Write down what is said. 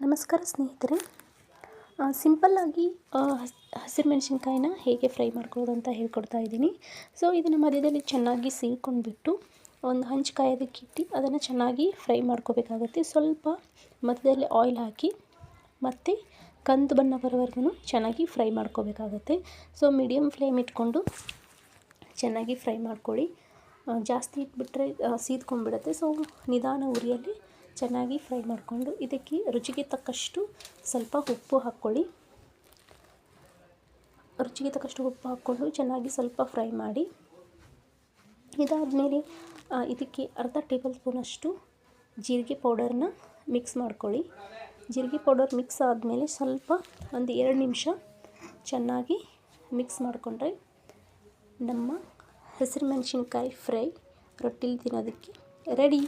ನಮಸ್ಕಾರ ಸ್ನೇಹಿತರೆ. ಸಿಂಪಲ್ಲಾಗಿ ಹಸಿರು ಮೆಣಸಿನ್ಕಾಯಿನ ಹೇಗೆ ಫ್ರೈ ಮಾಡ್ಕೊಳ್ಳೋದು ಅಂತ ಹೇಳ್ಕೊಡ್ತಾ ಇದ್ದೀನಿ. ಸೊ ಇದನ್ನು ಮಧ್ಯದಲ್ಲಿ ಚೆನ್ನಾಗಿ ಸೀಳ್ಕೊಂಡ್ಬಿಟ್ಟು ಒಂದು ಹಂಚು ಕಾಯೋದಕ್ಕಿಟ್ಟು ಅದನ್ನು ಚೆನ್ನಾಗಿ ಫ್ರೈ ಮಾಡ್ಕೋಬೇಕಾಗುತ್ತೆ. ಸ್ವಲ್ಪ ಮಧ್ಯದಲ್ಲಿ ಆಯಿಲ್ ಹಾಕಿ ಮತ್ತು ಕಂದು ಬಣ್ಣ ಬರೋವರೆಗೂ ಚೆನ್ನಾಗಿ ಫ್ರೈ ಮಾಡ್ಕೋಬೇಕಾಗತ್ತೆ. ಸೊ ಮೀಡಿಯಮ್ ಫ್ಲೇಮ್ ಇಟ್ಕೊಂಡು ಚೆನ್ನಾಗಿ ಫ್ರೈ ಮಾಡ್ಕೊಳ್ಳಿ. ಜಾಸ್ತಿ ಇಟ್ಬಿಟ್ರೆ ಸೀದ್ಕೊಂಡ್ಬಿಡುತ್ತೆ. ಸೊ ನಿಧಾನ ಉರಿಯಲ್ಲಿ ಚೆನ್ನಾಗಿ ಫ್ರೈ ಮಾಡಿಕೊಂಡು ಇದಕ್ಕೆ ರುಚಿಗೆ ತಕ್ಕಷ್ಟು ಸ್ವಲ್ಪ ಉಪ್ಪು ಹಾಕ್ಕೊಳ್ಳಿ. ರುಚಿಗೆ ತಕ್ಕಷ್ಟು ಉಪ್ಪು ಹಾಕ್ಕೊಂಡು ಚೆನ್ನಾಗಿ ಸ್ವಲ್ಪ ಫ್ರೈ ಮಾಡಿ. ಇದಾದಮೇಲೆ ಇದಕ್ಕೆ ಅರ್ಧ ಟೇಬಲ್ ಸ್ಪೂನಷ್ಟು ಜೀರಿಗೆ ಪೌಡರ್ನ ಮಿಕ್ಸ್ ಮಾಡ್ಕೊಳ್ಳಿ. ಜೀರಿಗೆ ಪೌಡರ್ ಮಿಕ್ಸ್ ಆದಮೇಲೆ ಸ್ವಲ್ಪ ಒಂದು 2 ನಿಮಿಷ ಚೆನ್ನಾಗಿ ಮಿಕ್ಸ್ ಮಾಡಿಕೊಂಡ್ರೆ ನಮ್ಮ ಹಸಿರು ಮೆಣಸಿನ್ಕಾಯಿ ಫ್ರೈ ರೊಟ್ಟಿಲಿ ತಿನ್ನೋದಕ್ಕೆ ರೆಡಿ.